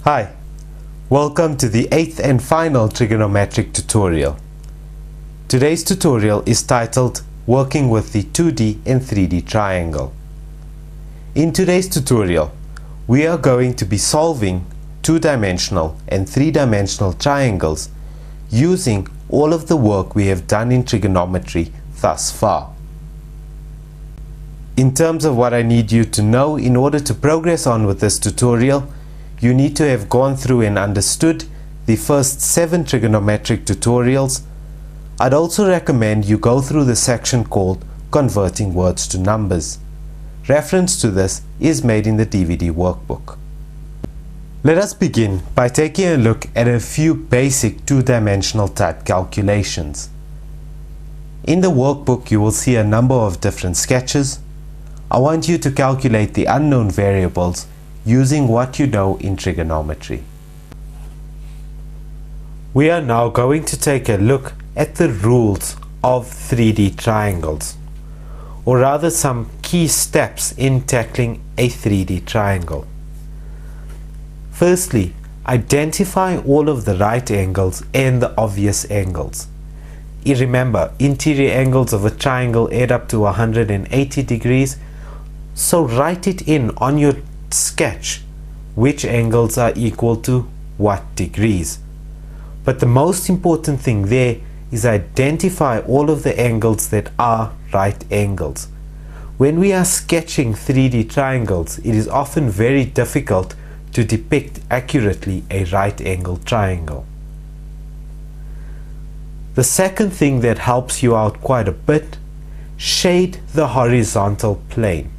Hi, welcome to the 8th and final trigonometric tutorial. Today's tutorial is titled Working with the 2D and 3D Triangle. In today's tutorial, we are going to be solving two-dimensional and three-dimensional triangles using all of the work we have done in trigonometry thus far. In terms of what I need you to know in order to progress on with this tutorial, you need to have gone through and understood the first 7 trigonometric tutorials. I'd also recommend you go through the section called Converting Words to Numbers. Reference to this is made in the DVD workbook. Let us begin by taking a look at a few basic two-dimensional type calculations. In the workbook you will see a number of different sketches. I want you to calculate the unknown variables using what you know in trigonometry. We are now going to take a look at the rules of 3D triangles, or rather some key steps in tackling a 3D triangle. Firstly, identify all of the right angles and the obvious angles. Remember, interior angles of a triangle add up to 180 degrees, so write it in on your sketch which angles are equal to what degrees. But the most important thing there is identify all of the angles that are right angles. When we are sketching 3D triangles, it is often very difficult to depict accurately a right angle triangle. The second thing that helps you out quite a bit, shade the horizontal plane,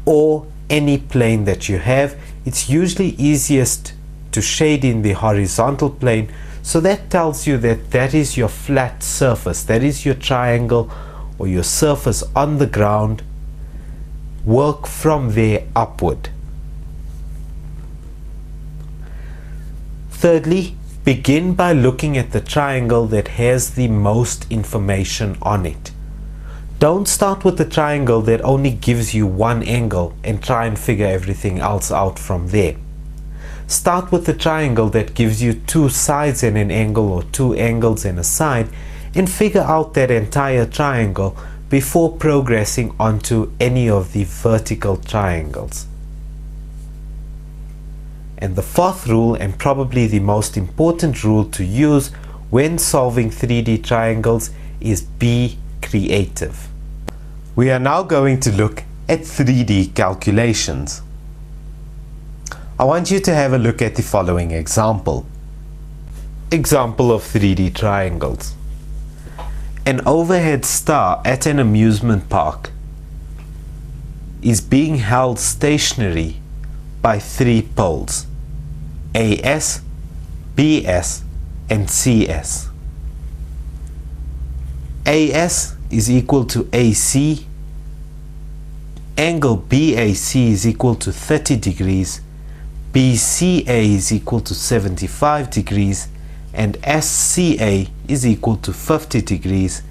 or any plane that you have. It's usually easiest to shade in the horizontal plane, so that tells you that that is your flat surface, that is your triangle or your surface on the ground. Work from there upward. Thirdly, begin by looking at the triangle that has the most information on it. Don't start with the triangle that only gives you one angle and try and figure everything else out from there. Start with the triangle that gives you two sides and an angle, or two angles and a side, and figure out that entire triangle before progressing onto any of the vertical triangles. And the fourth rule, and probably the most important rule to use when solving 3D triangles, is be creative. We are now going to look at 3D calculations. I want you to have a look at the following example. Example of 3D triangles. An overhead star at an amusement park is being held stationary by 3 poles, AS, BS, and CS. AS is equal to AC, angle BAC is equal to 30 degrees, BCA is equal to 75 degrees, and SCA is equal to 50 degrees,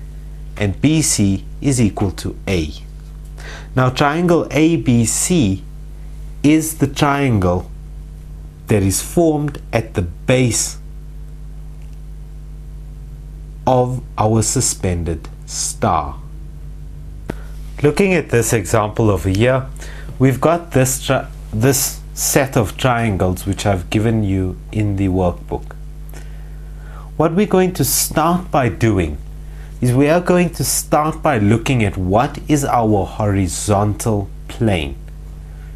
and BC is equal to A. Now triangle ABC is the triangle that is formed at the base of our suspended star. Looking at this example over here, we've got this set of triangles which I've given you in the workbook. What we're going to start by doing is we are going to start by looking at what is our horizontal plane.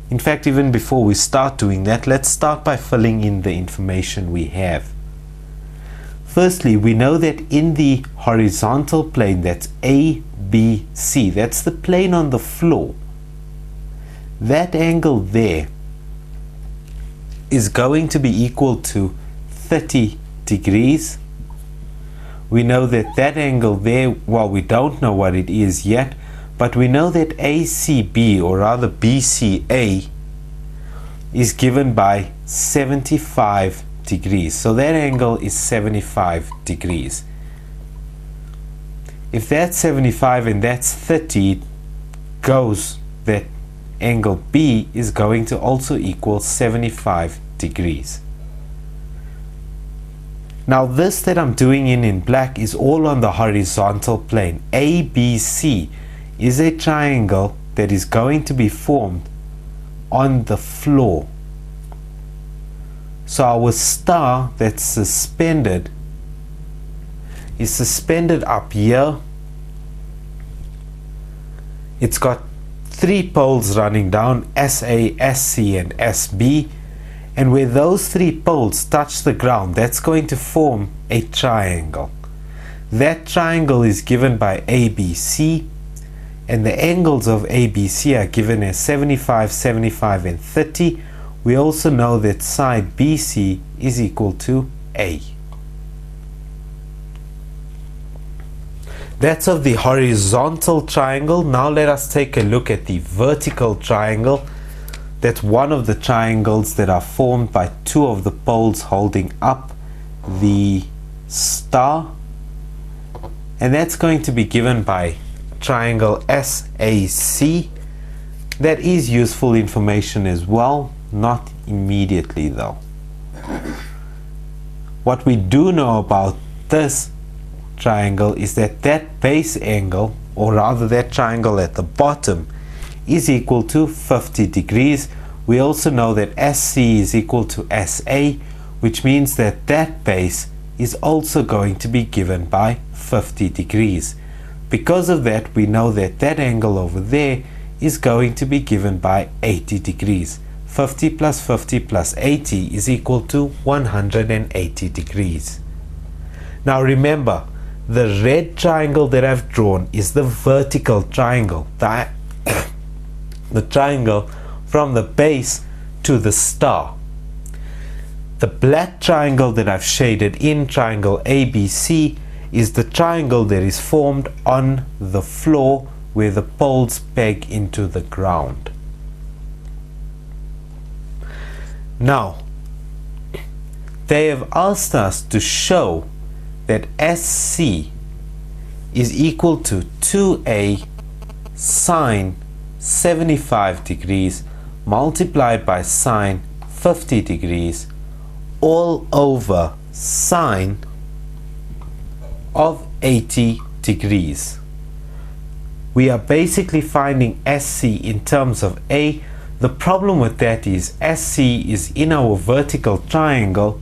In fact, even before we start doing that, let's start by filling in the information we have. Firstly, we know that in the horizontal plane, that's ABC, that's the plane on the floor. That angle there is going to be equal to 30 degrees. We know that that angle there, well, we don't know what it is yet, but we know that ACB, or rather BCA, is given by 75 degrees. So that angle is 75 degrees. If that's 75 and that's 30, it goes that angle B is going to also equal 75 degrees. Now this that I'm doing in black is all on the horizontal plane. ABC is a triangle that is going to be formed on the floor. So our star that's suspended is suspended up here. It's got 3 poles running down, SA, SC and SB, and where those 3 poles touch the ground, that's going to form a triangle. That triangle is given by ABC, and the angles of ABC are given as 75, 75 and 30. We also know that side BC is equal to A. That's of the horizontal triangle. Now let us take a look at the vertical triangle. That's one of the triangles that are formed by 2 of the poles holding up the star, and that's going to be given by triangle SAC. That is useful information as well, not immediately though. What we do know about this triangle is that that base angle, or rather that triangle at the bottom, is equal to 50 degrees. We also know that SC is equal to SA, which means that that base is also going to be given by 50 degrees. Because of that, we know that that angle over there is going to be given by 80 degrees. 50 plus 50 plus 80 is equal to 180 degrees. Now remember, the red triangle that I've drawn is the vertical triangle, the triangle from the base to the star. The black triangle that I've shaded in, triangle ABC, is the triangle that is formed on the floor where the poles peg into the ground. Now, they have asked us to show that SC is equal to 2A sine 75 degrees multiplied by sine 50 degrees all over sine of 80 degrees. We are basically finding SC in terms of A. The problem with that is SC is in our vertical triangle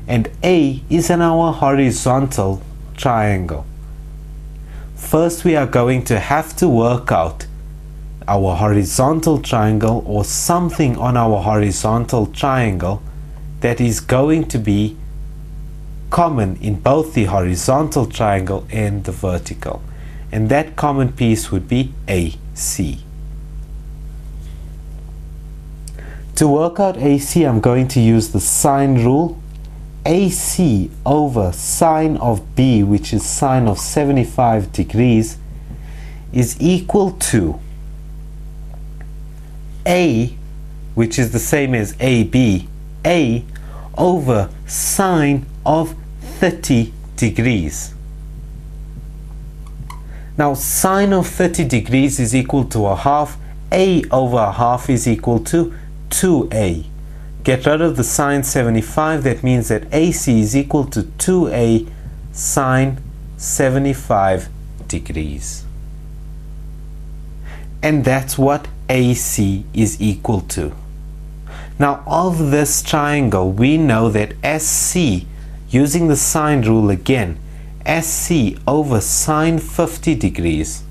and A is in our horizontal triangle. First, we are going to have to work out our horizontal triangle, or something on our horizontal triangle that is going to be common in both the horizontal triangle and the vertical, and that common piece would be AC. To work out AC, I'm going to use the sine rule. AC over sine of B, which is sine of 75 degrees, is equal to A, which is the same as AB, A over sine of 30 degrees. Now sine of 30 degrees is equal to a half. A over a half is equal to 2A. Get rid of the sine 75, that means that AC is equal to 2A sine 75 degrees. And that's what AC is equal to. Now of this triangle, we know that SC, using the sine rule again, SC over sine 50 degrees,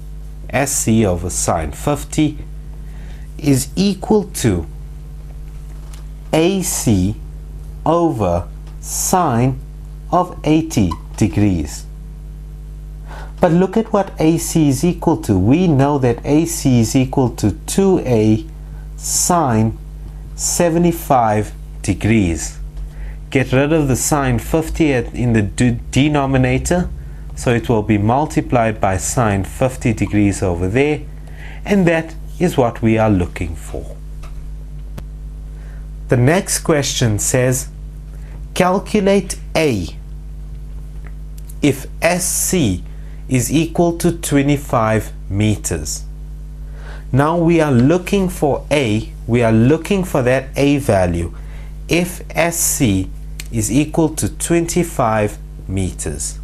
SC over sine 50 is equal to AC over sine of 80 degrees. But look at what AC is equal to. We know that AC is equal to 2A sine 75 degrees. Get rid of the sine 50 in the denominator, so it will be multiplied by sine 50 degrees over there, and that is what we are looking for. The next question says, calculate A if SC is equal to 25 meters. Now we are looking for A, we are looking for that A value. If SC is equal to 25 meters.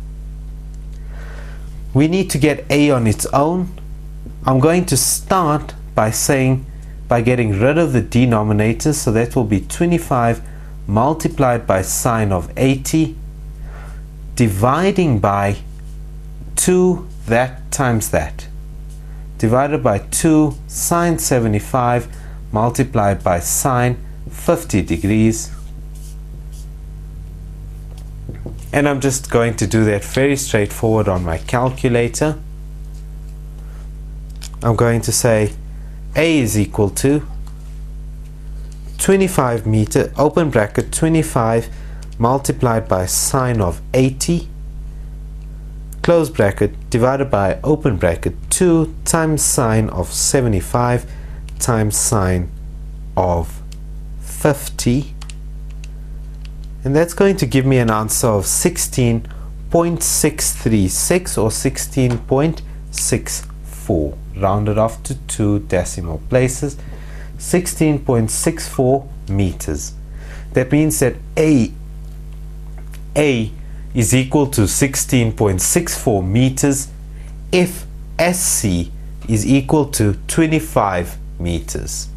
We need to get A on its own. I'm going to start by getting rid of the denominator, so that will be 25 multiplied by sine of 80, dividing by 2 that times that, divided by 2 sine 75 multiplied by sine 50 degrees. And I'm just going to do that very straightforward on my calculator. I'm going to say A is equal to 25 meter, open bracket, 25 multiplied by sine of 80, close bracket, divided by open bracket, 2 times sine of 75 times sine of 50, and that's going to give me an answer of 16.636 or 16.64, rounded off to 2 decimal places, 16.64 meters. That means that A is equal to 16.64 meters if SC is equal to 25 meters.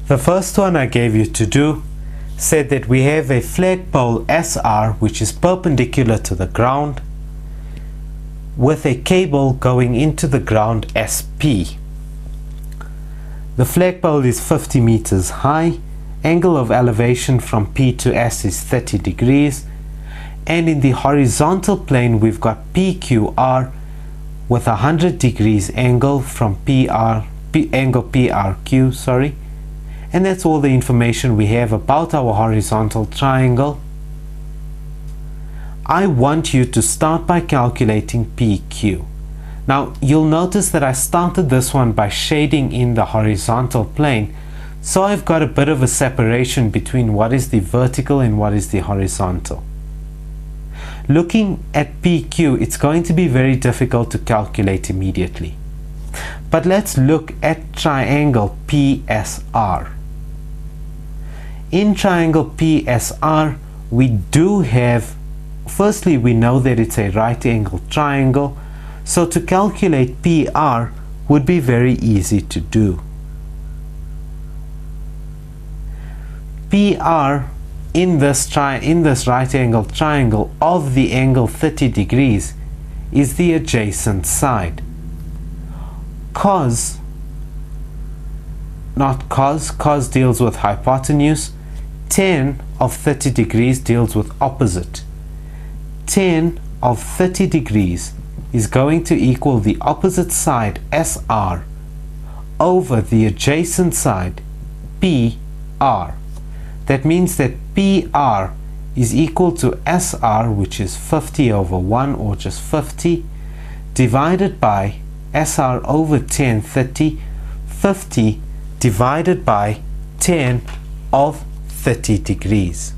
The first one I gave you to do said that we have a flagpole SR which is perpendicular to the ground with a cable going into the ground SP. The flagpole is 50 meters high, angle of elevation from P to S is 30 degrees, and in the horizontal plane we've got PQR with 100 degrees angle from angle PRQ, sorry. And that's all the information we have about our horizontal triangle. I want you to start by calculating PQ. Now you'll notice that I started this one by shading in the horizontal plane, so I've got a bit of a separation between what is the vertical and what is the horizontal. Looking at PQ, it's going to be very difficult to calculate immediately. But let's look at triangle PSR. In triangle PSR, we do have, firstly, we know that it's a right angle triangle, so to calculate PR would be very easy to do. PR in this right angle triangle of the angle 30 degrees is the adjacent side. Cos deals with hypotenuse, tan of 30 degrees deals with opposite. Tan of 30 degrees is going to equal the opposite side SR over the adjacent side PR. That means that PR is equal to SR, which is 50 over 1, or just 50, divided by SR over tan 30, 50 divided by tan of 30 degrees.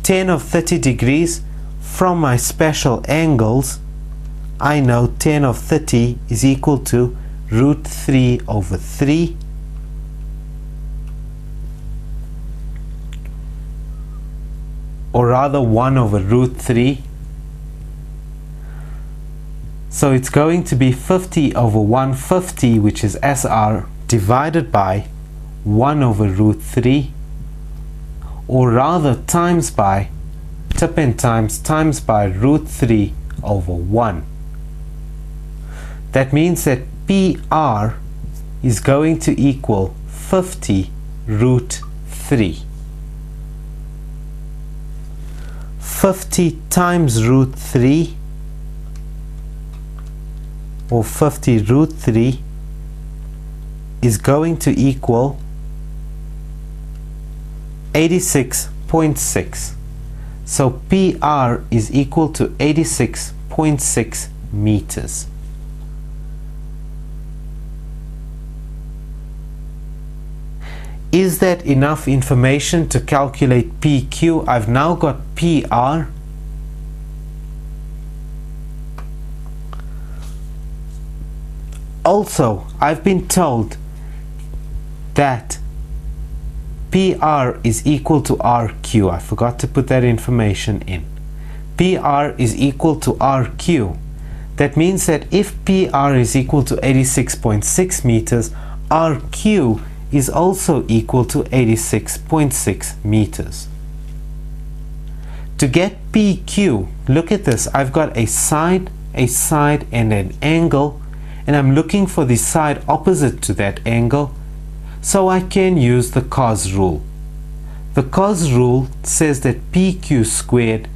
Tan of 30 degrees, from my special angles, I know tan of 30 is equal to root 3 over 3, or rather 1 over root 3. So it's going to be 50 over 150, which is SR, divided by 1 over root 3, or rather times by, tip and times by root 3 over 1. That means that PR is going to equal 50 root 3. 50 times root 3, or 50 root 3, is going to equal 86.6. So PR is equal to 86.6 meters. Is that enough information to calculate PQ? I've now got PR. Also, I've been told that PR is equal to RQ. I forgot to put that information in. PR is equal to RQ. That means that if PR is equal to 86.6 meters, RQ is also equal to 86.6 meters. To get PQ, look at this. I've got a side, and an angle, and I'm looking for the side opposite to that angle, so I can use the cos rule. The cos rule says that PQ squared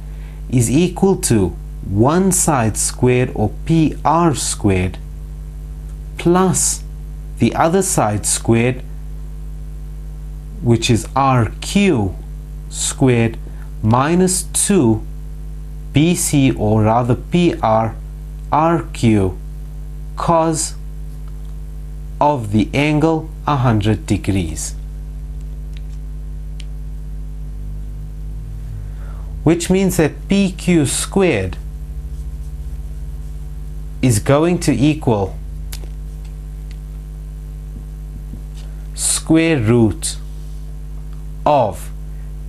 is equal to one side squared, or PR squared, plus the other side squared, which is RQ squared, minus 2 BC, or rather PR RQ cos of the angle 100 degrees. Which means that PQ squared is going to equal square root of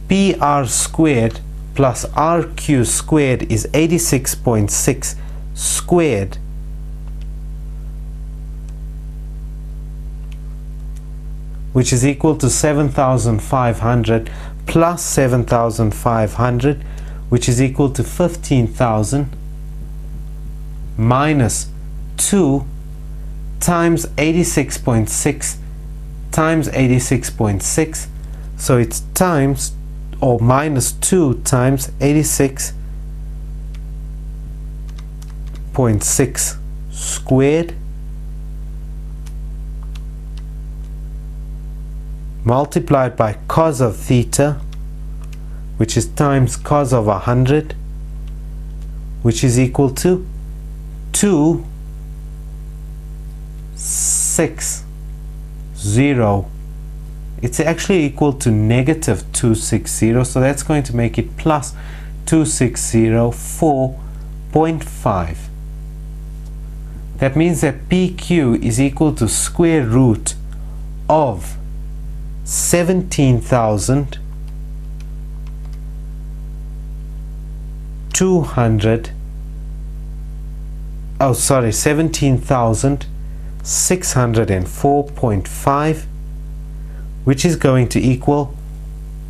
PR squared plus RQ squared is 86.6 squared which is equal to 7,500 plus 7,500, which is equal to 15,000 minus 2 times 86.6 times 86.6, so it's times or minus 2 times 86.6 squared multiplied by cos of theta, which is times cos of 100, which is equal to 260. It's actually equal to negative 260, so that's going to make it plus 260.4.5. That means that PQ is equal to square root of 17,604.5, which is going to equal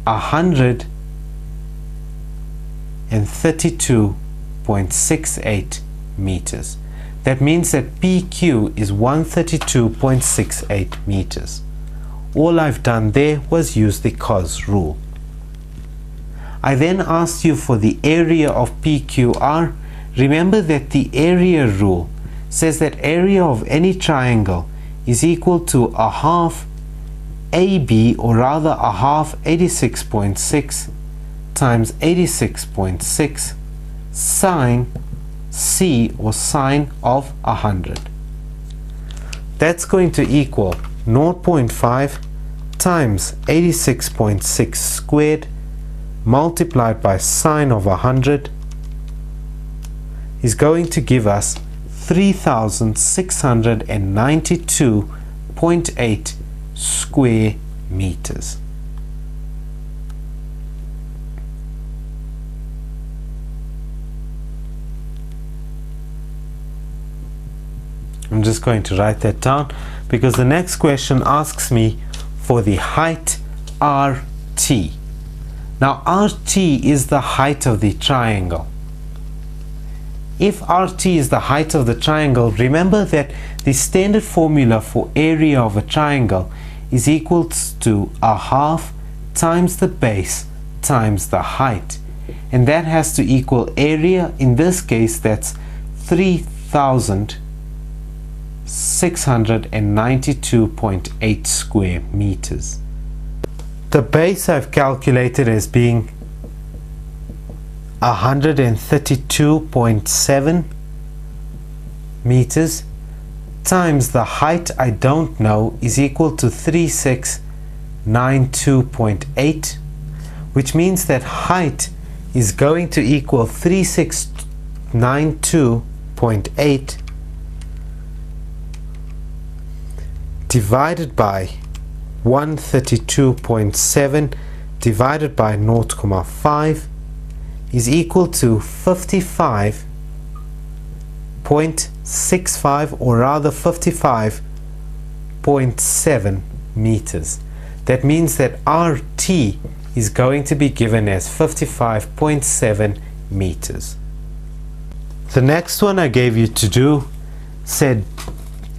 132.68 meters. That means that PQ is 132.68 meters. All I've done there was use the cos rule. I then asked you for the area of PQR. Remember that the area rule says that area of any triangle is equal to a half AB, or rather a half 86.6 times 86.6 sine C, or sine of 100. That's going to equal 0.5 times 86.6 squared multiplied by sine of 100 is going to give us 3,692.8 square meters. I'm just going to write that down because the next question asks me for the height RT. Now RT is the height of the triangle. If RT is the height of the triangle, remember that the standard formula for area of a triangle is equal to a half times the base times the height, and that has to equal area. In this case, that's 3,692.8 square meters. The base I've calculated as being 132.7 meters times the height I don't know is equal to 3,692 392.8, which means that height is going to equal 3692.8 divided by 132.7 divided by 0.5 is equal to 55.65, or rather 55.7 meters. That means that RT is going to be given as 55.7 meters. The next one I gave you to do said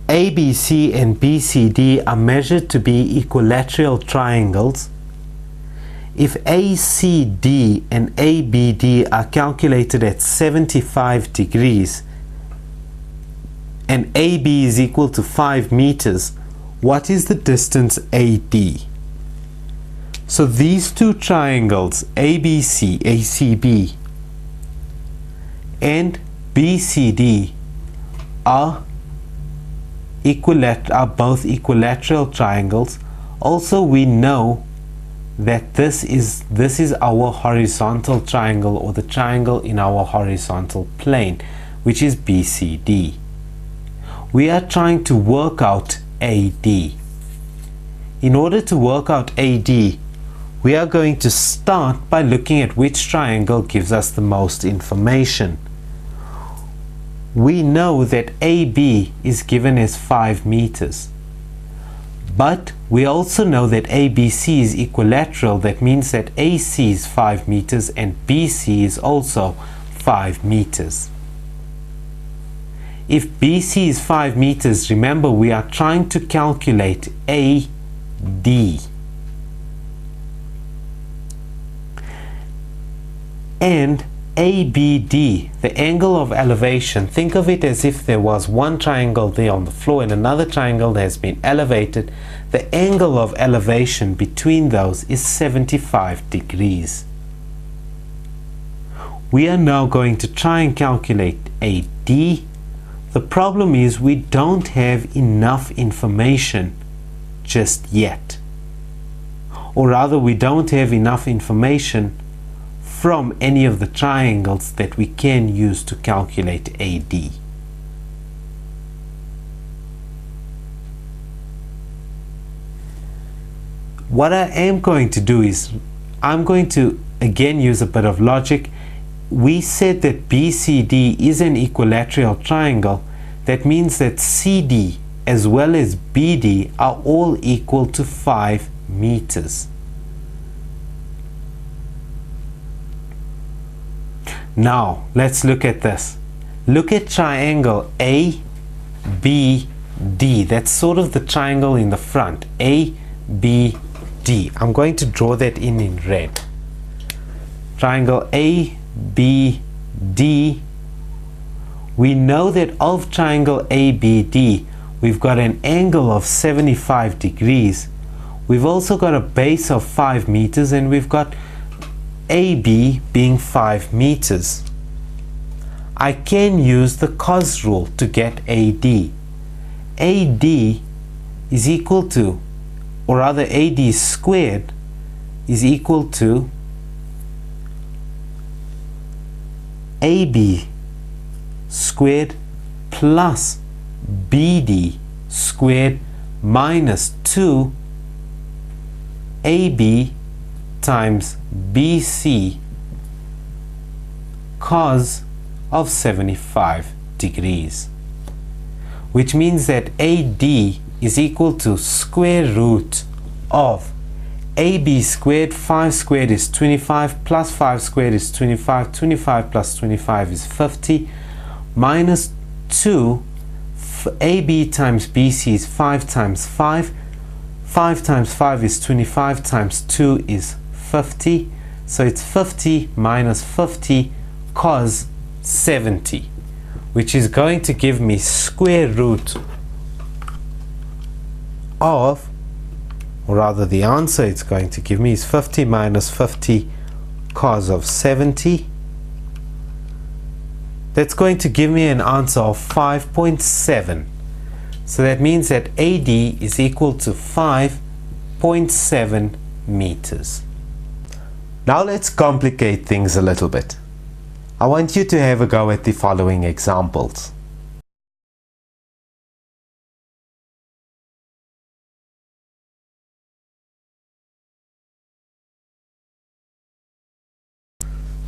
ABC and BCD are measured to be equilateral triangles. If ACD and ABD are calculated at 75 degrees and AB is equal to 5 meters, what is the distance AD? So these two triangles, ABC, ACB, and BCD are both equilateral triangles. Also, we know that this is our horizontal triangle, or the triangle in our horizontal plane, which is BCD. We are trying to work out AD. In order to work out AD, we are going to start by looking at which triangle gives us the most information. We know that AB is given as 5 meters. But we also know that ABC is equilateral. That means that AC is 5 meters and BC is also 5 meters. If BC is 5 meters, remember we are trying to calculate AD. And ABD, the angle of elevation, think of it as if there was one triangle there on the floor and another triangle that has been elevated. The angle of elevation between those is 75 degrees. We are now going to try and calculate AD. The problem is we don't have enough information just yet. Or rather, we don't have enough information from any of the triangles that we can use to calculate AD. What I am going to do is I'm going to again use a bit of logic. We said that BCD is an equilateral triangle. That means that CD as well as BD are all equal to 5 meters. Now let's look at this. Look at triangle ABD. That's sort of the triangle in the front. ABD. I'm going to draw that in red. Triangle ABD. We know that of triangle ABD we've got an angle of 75 degrees. We've also got a base of 5 meters and we've got AB being 5 meters. I can use the cos rule to get AD. AD is equal to, or rather AD squared is equal to AB squared plus BD squared minus 2 AB times BC cos of 75 degrees, which means that AD is equal to square root of AB squared. 5 squared is 25 plus 5 squared is 25. 25 plus 25 is 50 minus 2. AB times BC is 5 times 5. 5 times 5 is 25 times 2 is 50. So it's 50 minus 50 cos 70, which is going to give me square root of, or rather the answer it's going to give me is 50 minus 50 cos of 70. That's going to give me an answer of 5.7. So that means that AD is equal to 5.7 0.7 meters. Now let's complicate things a little bit. I want you to have a go at the following examples.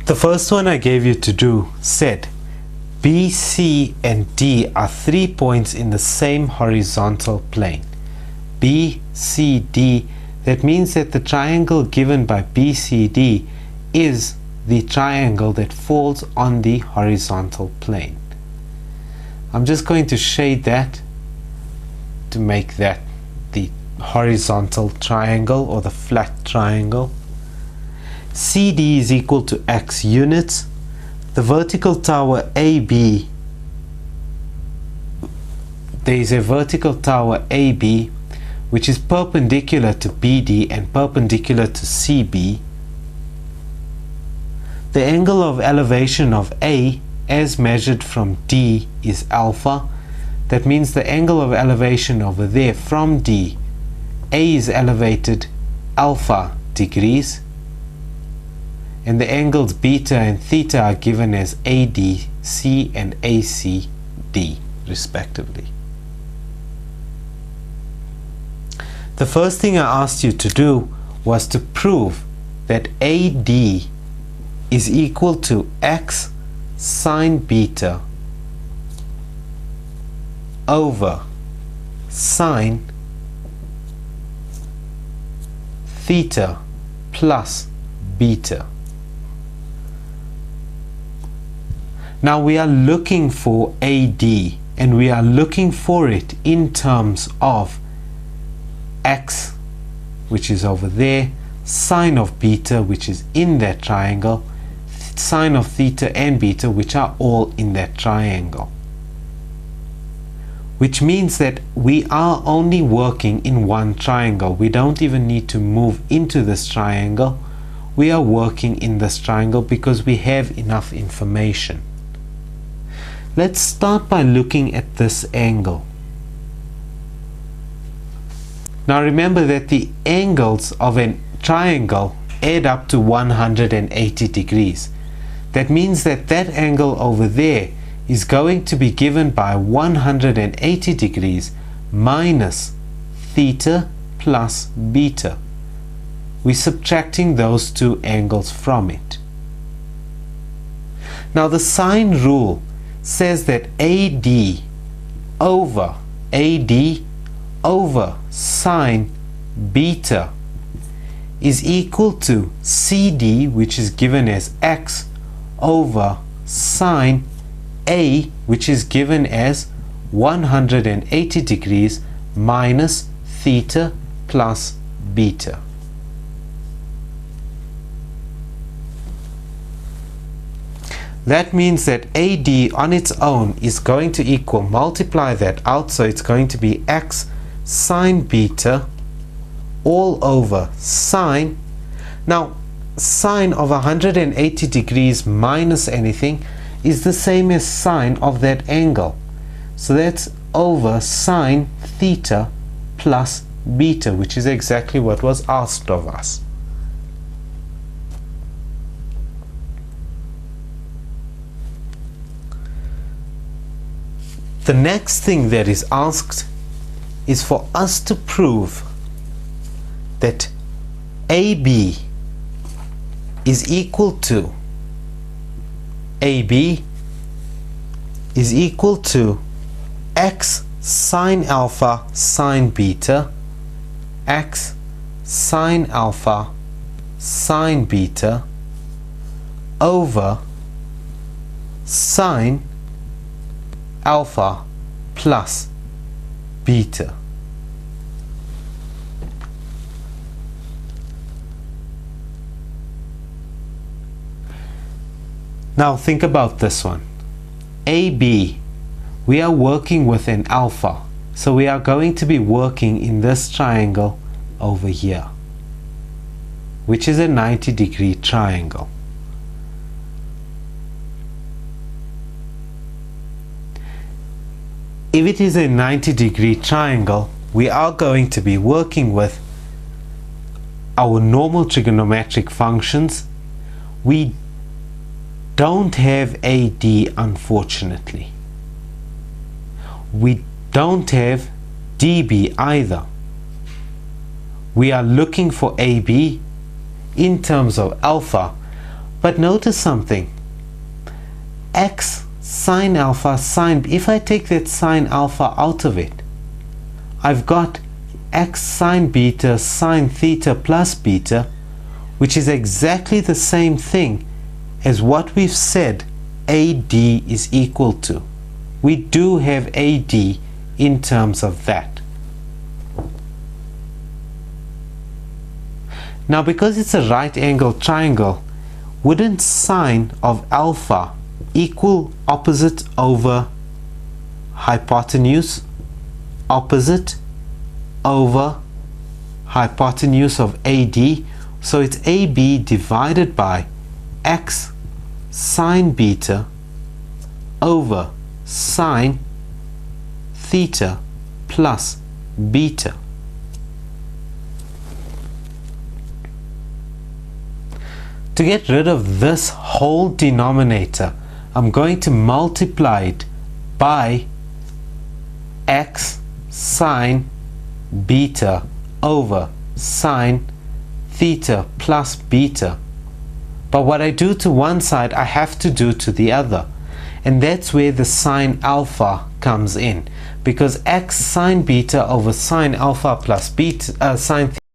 The first one I gave you to do said B, C and D are 3 points in the same horizontal plane. B, C, D, that means that the triangle given by BCD is the triangle that falls on the horizontal plane. I'm just going to shade that to make that the horizontal triangle or the flat triangle. CD is equal to x units. The vertical tower AB, there is a vertical tower AB which is perpendicular to BD and perpendicular to CB. The angle of elevation of A as measured from D is alpha. That means the angle of elevation over there from D, A is elevated alpha degrees, and the angles beta and theta are given as ADC and ACD respectively. The first thing I asked you to do was to prove that AD is equal to x sine beta over sine theta plus beta. Now we are looking for AD and we are looking for it in terms of x, which is over there, sine of beta, which is in that triangle, sine of theta and beta, which are all in that triangle. Which means that we are only working in one triangle. We don't even need to move into this triangle. We are working in this triangle because we have enough information. Let's start by looking at this angle. Now remember that the angles of a triangle add up to 180 degrees. That means that that angle over there is going to be given by 180 degrees minus theta plus beta. We're subtracting those two angles from it. Now the sine rule says that AD over sine beta is equal to CD, which is given as x, over sine A, which is given as 180 degrees minus theta plus beta. That means that AD on its own is going to equal, multiply that out, so it's going to be x sine beta all over sine. Now sine of 180 degrees minus anything is the same as sine of that angle, so that's over sine theta plus beta, which is exactly what was asked of us. The next thing that is asked is for us to prove that AB is equal to x sine alpha sine beta, x sine alpha sine beta over sine alpha plus beta. Now think about this one. AB, we are working with an alpha, so we are going to be working in this triangle over here, which is a 90-degree triangle. If it is a 90-degree triangle, we are going to be working with our normal trigonometric functions, we don't have AD, unfortunately. We don't have DB either. We are looking for AB in terms of alpha, but notice something. X sine alpha sine, if I take that sine alpha out of it, I've got x sine beta sine theta plus beta, which is exactly the same thing as what we've said AD is equal to. We do have AD in terms of that. Now, because it's a right angled triangle, wouldn't sine of alpha equal opposite over hypotenuse? Opposite over hypotenuse of AD. So it's AB divided by x sine beta over sine theta plus beta. To get rid of this whole denominator, I'm going to multiply it by x sine beta over sine theta plus beta. But what I do to one side, I have to do to the other. And that's where the sine alpha comes in. Because x sine beta over sine alpha plus beta, sine theta